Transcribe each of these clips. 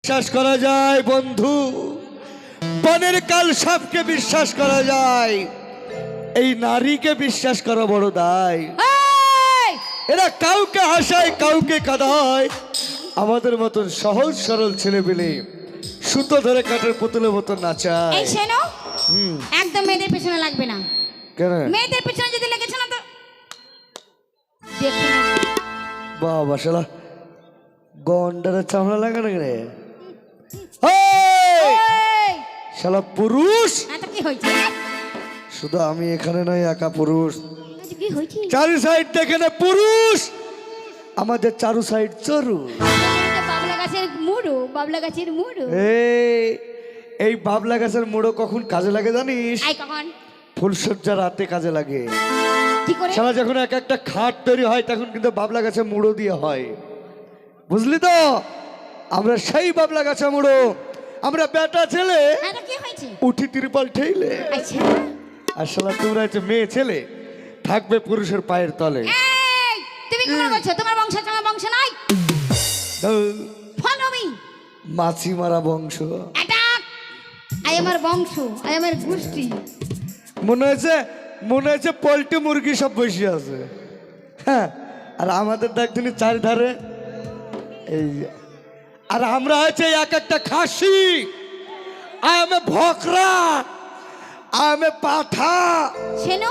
বিশ্বাস করা যায় বন্ধু, বনের কাল সাপকে বিশ্বাস করা যায়, এই নারীকে বিশ্বাস করা বড় দায়। এরা কাউকে হাসায় কাউকে কাঁদায়, আমাদের মতন সহজ সরল ছেলে পেলে সুতো ধরে কাঠের পুতুলের মতন নাচায়। এই শোনো, একদম মেয়েদের পেছনে লাগবে না। কেন? মেয়েদের পেছনে যদি লেগেছে না তো দেখতে না। বাবা শালা গন্ডারের চামড়া লাগানো রে। শালা পুরুষ, এটা কি হইছে? শুধু আমি এখানে নয়, একা পুরুষ। এটা কি হইছে? চারু সাইড দেখে না পুরুষ, আমাদের চারু সাইড চরু। বাবলা গাছের মুড়ো, বাবলা গাছের মুড়ো। এই বাবলা গাছের মুড়ো কখন কাজে লাগে জানিস? আই কখন? ফুলসজ্জা রাতে কাজে লাগে। কি করে? শালা যখন এক একটা খাট তৈরি হয় তখন কিন্তু বাবলা গাছের মুড়ো দিয়ে হয়, বুঝলি তো? আমরা সেই বাবলা গাছের মুড়ো, আমরা বেটা ছেলে এটা কি হইছে? উঠি তিরপাল ঠেইলে। আচ্ছা, আর শালা তোমরা হচ্ছে মেয়ে ছেলে, থাকবে পুরুষের পায়ের তলে। এই তুমি কি করছো? তোমার বংশ আমার বংশ নাই। Follow me. মাছি মারা বংশ। এটা আই আমার বংশ, আই আমার গোষ্ঠী। মনে হয়েছে পোল্ট্রি মুরগি সব বসে আছে। হ্যাঁ, আর আমাদের দেখতেনি চারিধারে এই, আর আমরা হচ্ছে এক একটা খাসি, আমি ভকরা, আমি পাঠা। শোনো,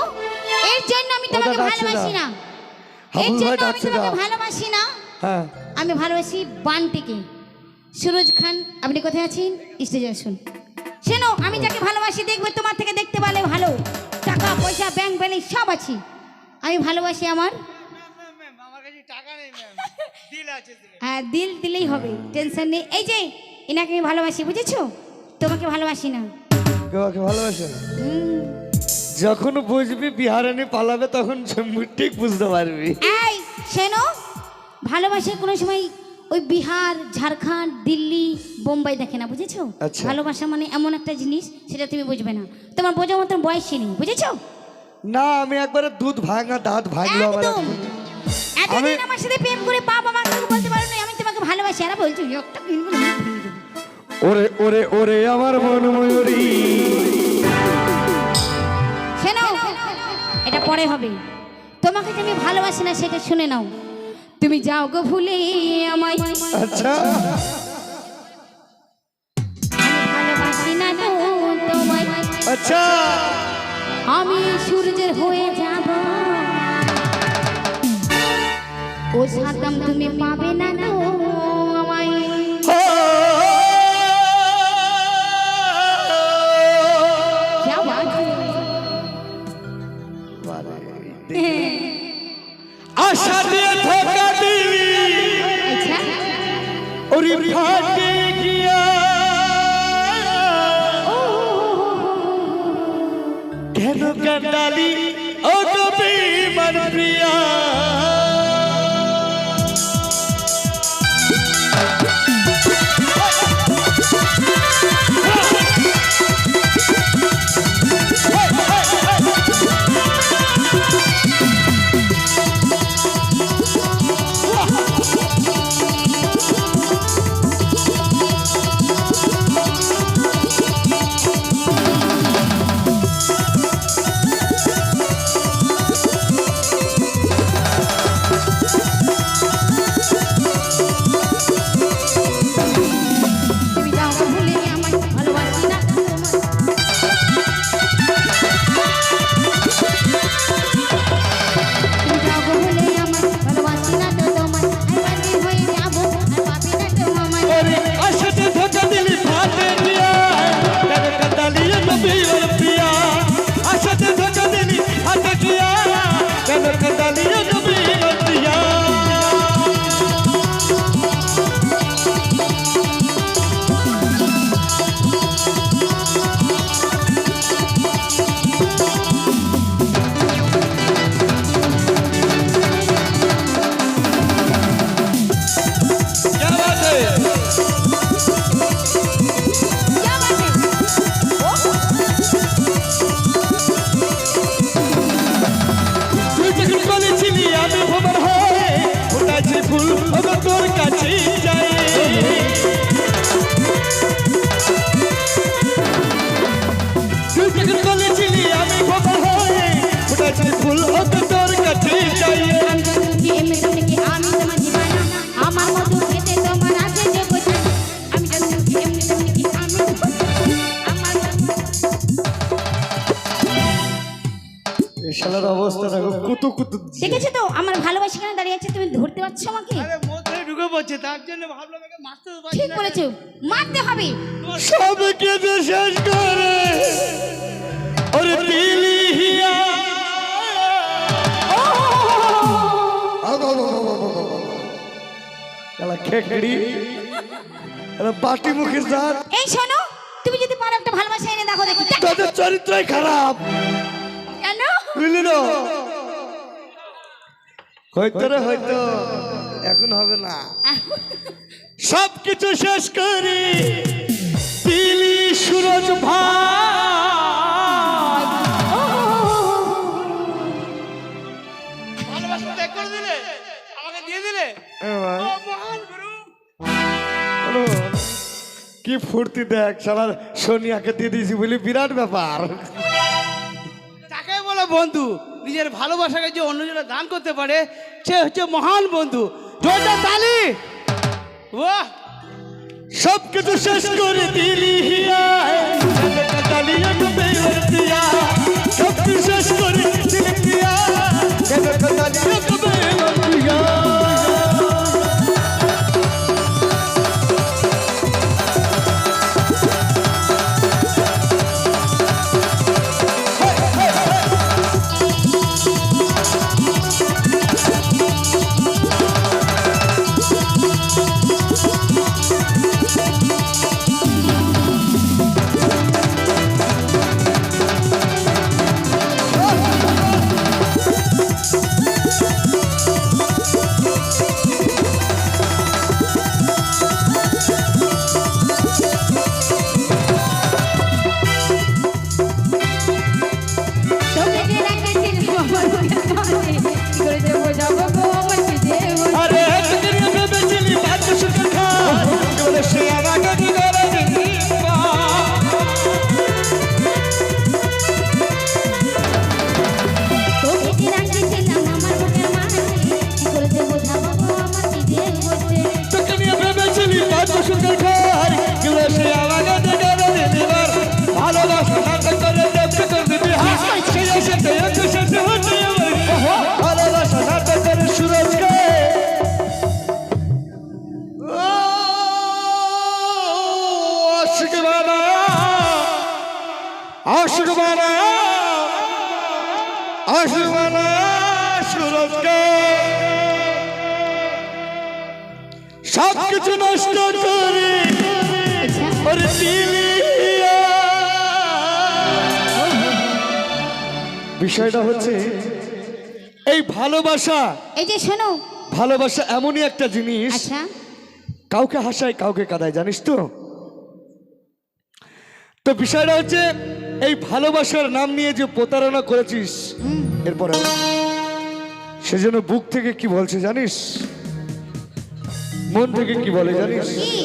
এর জন্য আমি তোমাকে ভালোবাসি না। এর জন্য আমি তোমাকে ভালোবাসি না। হ্যাঁ, আমি ভালোবাসি বান্টিকে। সুরজ খান, আপনি কোথায় আছেন? স্টেজে আসুন। শোনো, আমি যাকে ভালোবাসি দেখবে তোমার থেকে দেখতে পারলে ভালো, টাকা পয়সা ব্যাংক ব্যালেন্স সব আছে। আমি ভালোবাসি আমার, হ্যাঁ দিল দিলেই হবে, টেনশন নেই। এই যে এনাকে আমি ভালোবাসি, বুঝেছো? তোমাকে ভালোবাসি না। কেউকে ভালোবাসে না? যখন বুঝবি বিহারানি পালাবে তখন ঠিক বুঝতে পারবি। এই শোনো, ভালোবাসা কোনো সময় ওই বিহার, ঝাড়খণ্ড, দিল্লি, বোম্বাই দেখে না, বুঝেছো? আচ্ছা। ভালোবাসা মানে এমন একটা জিনিস, সেটা তুমি বুঝবে না, তোমার বোঝার মতন বয়সই নেই, বুঝেছো? না, আমি একবারে দুধ ভাঙা দাঁত ভাঙলো আমার। একদম। এতদিন আমার সাথে প্রেম করে বাবা মা কাউকে বলতে পারো না আমি তোমাকে ভালোবাসি, আর বলছো একটা কিনবো না। ওরে ওরে ওরে আমার মন ময়ূরী। শোনো, এটা পরে হবে। তোমাকে যে আমি ভালোবাসি না সেটা শুনে নাও। তুমি যাও গো ভুলে আমায়। আচ্ছা, আমি ভালোবাসি না গো তোমায়। আচ্ছা, আমি সূর্যের হয়ে যাব, ও সাদাম তুমি পাবে না গো আমায়। যাও। আশা দিয়ে ধোকা দিলি, আচ্ছা, ওরে ফাটে গিয়া কেন কান্দালি ও তো বেঈমান প্রিয়া। কুতু কুতু দিচ্ছে। দেখেছো তো আমার ভালোবাসি কেন দাঁড়িয়ে আছে, তুমি ধরতে পারছো আমাকে? আরে মধ্যে ঢুকে পড়ছে, তার জন্য ভাবলাম একে মারতে তো পারছি ঠিক না। বলেছো, মারতে হবে। সব কেঁদে শেষ করে ওরে দিলি হিয়া খেকড়ি বাটি মুখে যান। এই শোনো, তুমি যদি পারো একটা ভালোবাসা এনে দেখো দেখি। তোদের চরিত্রই খারাপ, কেন? বুঝলি না? হয়তো রে হয়তো, এখন হবে না। সব কিছু শেষ করি দিলি সুরজ ভাই। ভালোবাসা ত্যাগ করে দিলে, আমাকে দিয়ে দিলে। এ ভাই, ও মহান গুরু। বলো, কি ফুর্তি দেখ, সারা সোনিয়াকে দিয়ে দিয়েছি বলি, বিরাট ব্যাপার। তাকে বলো বন্ধু, নিজের ভালোবাসাকে যে অন্যজনে দান করতে পারে সে হচ্ছে মহান বন্ধু। জোরদার তালি। বাহ, সব কিছু শেষ করে দিলি হিয়া কালিয়া ডুবে দিয়া, সব কিছু শেষ করে দিলি হিয়া কালিয়া ডুবে দিয়া। তোকে যে রাখেছিল আমার মনের মাঝে, কি করে যে বোঝাবো গো আমার জীবন। আরে তুই ভেবেছিলি ভাত সুখে খা, বলে সে আমাকে কি করে দিলি পা। তোকে যে রাখেছিলাম আমার মনের মাঝে, কি করে যে বোঝাবো গো আমার জীবন। তোকে নিয়ে ভেবেছিলি ভাত সুখে খা, বলে সে আমাকে কি করে দিলি পা। ভালোবাসা নাটক করে দেবকে করে দিবি হা, সেই সাথে একটু শেষে হচ্ছে আমার ভালোবাসা নাটক করে সুরজকে। আশিক বানা, আশিক বানা, আশিক বানা সুরজকে। সব কিছু নষ্ট করে আচ্ছা, ওরে দিলি হিয়া। বিষয়টা হচ্ছে এই ভালোবাসা, এই যে শোনো। ভালোবাসা এমনই একটা জিনিস, আচ্ছা, কাউকে হাসায় কাউকে কাঁদায়, জানিস তো? তো বিষয়টা হচ্ছে এই ভালোবাসার নাম নিয়ে যে প্রতারণা করেছিস, এরপরে সেজন্য বুক থেকে কি বলছে জানিস, মন থেকে কি বলে জানিস? কি?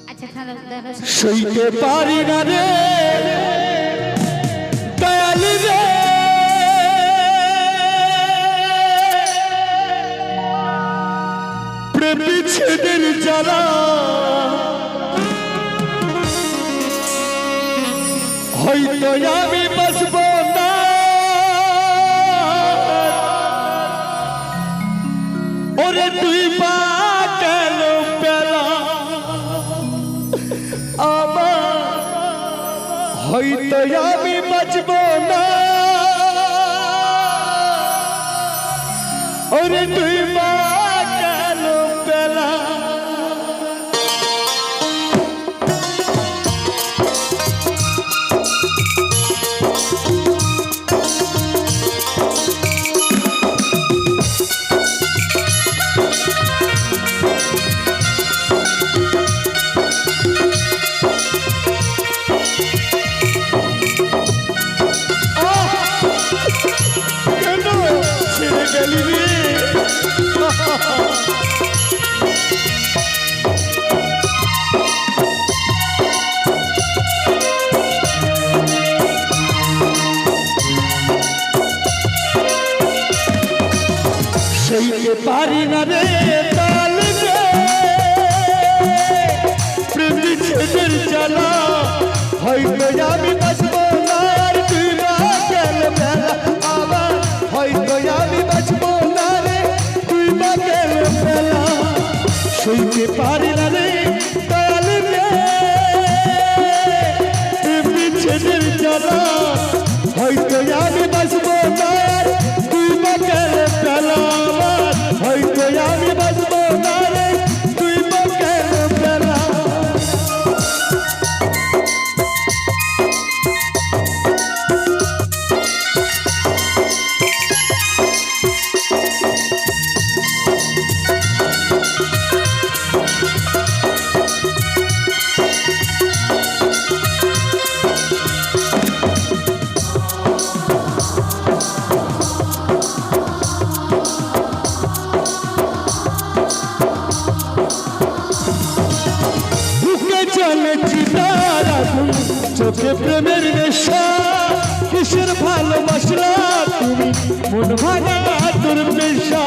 আচ্ছা খারাপ দাদা, সইতে পারি না রে দয়াল রে, প্রেম বিচ্ছেদের জ্বালা, হয়তো আমি বাঁচব না। ওরে তুই বা কেন পেলা আমার, হয়তো আমি বাঁচব না। ওরে তুই বা কেন পেলা। কেন ছেড়ে গেলি রে? সইতে পারি না রে তাল রে, প্রেম বিচ্ছেদের জ্বালা, হয়তো আমি বাঁচব সইতে পারি না রে দয়াল রে বিচ্ছেদের জ্বালা হয়তো আমি বাঁচবো না আর তুই বাঁকের বেলা আমার হয়তো আমি বাঁচবো না রে তুই বাঁকের বেলা চলে চিতার আগুন চোখে প্রেমের নেশা কিসের ভালোবাসলা তুমি মন ভাঙা তোর পেশা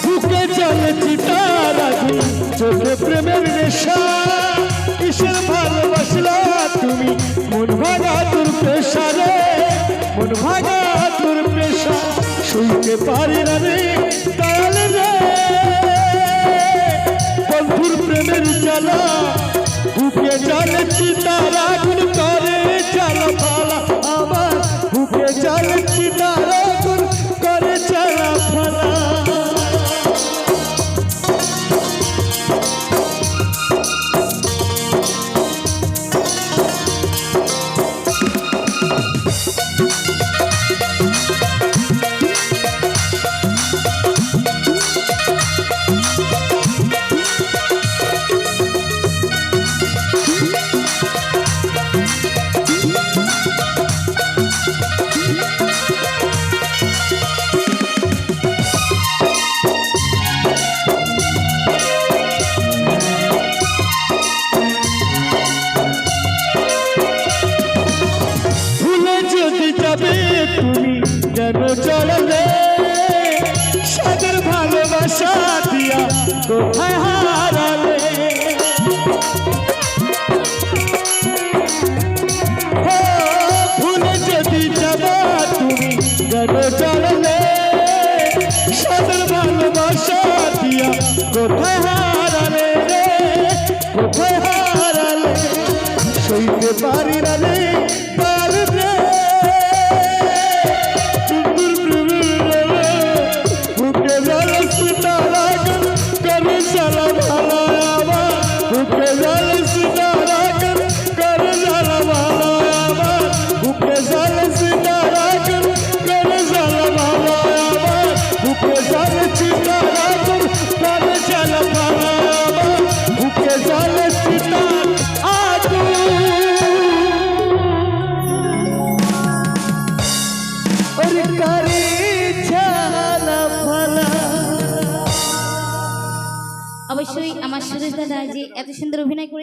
বুকে চলে চিতার আগুন চোখে প্রেমের নেশা কিসের ভালোবাসলা তুমি মন ভাঙা তোর পেশা রে মন ভাঙা তোর পেশা শুনতে পারি না রে দয়াল রে বন্ধুর প্রেমের জ্বালা বুকে জ্বালে চিতার আগুন করে জ্বালা ফালা আমার বুকে জ্বালে চিতার আগুন করে জ্বালা ফালা তুমি কেন চললে সাগর ভালোবাসা দিয়া কোথায় হারালে ভুলে যদি যাবা তুমি কেন চললে সাগর ভালোবাসা দিয়া কোথায় হারালে রে কোথায় হারালে সইতে পারি না রে পারবে অবশ্যই আমার সুরেশ দাদা যে এত সুন্দর অভিনয় করে